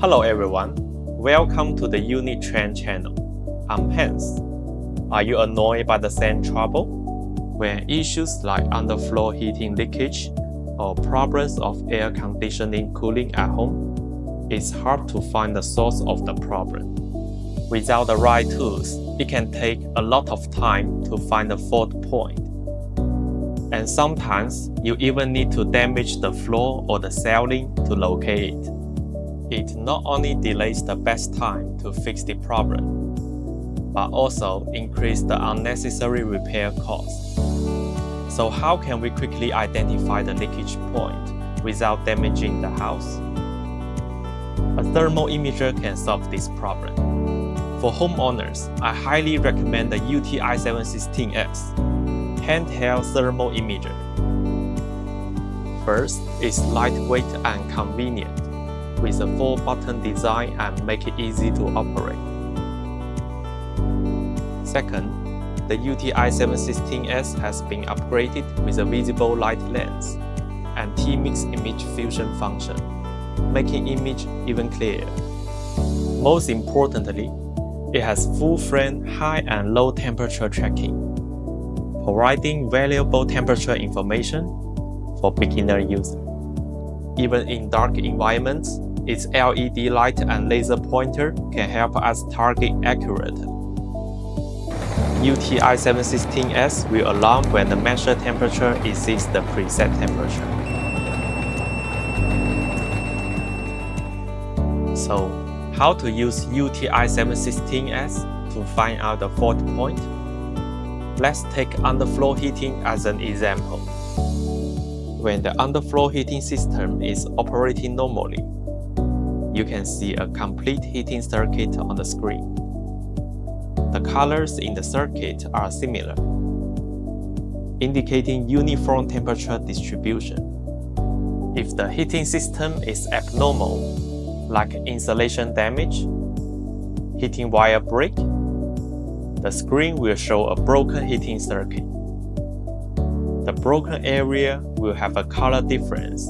Hello everyone, welcome to the Uni-Trend channel. I'm Hans. Are you annoyed by the same trouble? When issues like underfloor heating leakage or problems of air conditioning cooling at home, it's hard to find the source of the problem. Without the right tools, it can take a lot of time to find the fault point. And sometimes, you even need to damage the floor or the ceiling to locate it. It not only delays the best time to fix the problem, but also increases the unnecessary repair costs. So how can we quickly identify the leakage point without damaging the house? A thermal imager can solve this problem. For homeowners, I highly recommend the UTi716S handheld thermal imager. First, it's lightweight and convenient, with a 4-button design and make it easy to operate. Second, the UTi716S has been upgraded with a visible light lens and T-Mix image fusion function, making image even clearer. Most importantly, it has full-frame high and low temperature tracking, providing valuable temperature information for beginner users. Even in dark environments, its LED light and laser pointer can help us target accurately. UTi716S will alarm when the measured temperature exceeds the preset temperature. So, how to use UTi716S to find out the fault point? Let's take underfloor heating as an example. When the underfloor heating system is operating normally, you can see a complete heating circuit on the screen. The colors in the circuit are similar, indicating uniform temperature distribution. If the heating system is abnormal, like insulation damage, heating wire break, the screen will show a broken heating circuit. The broken area will have a color difference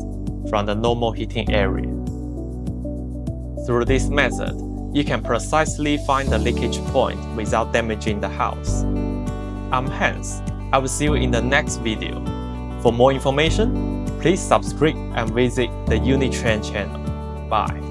from the normal heating area. Through this method, you can precisely find the leakage point without damaging the house. I'm Hans. I will see you in the next video. For more information, please subscribe and visit the Uni-Trend channel. Bye.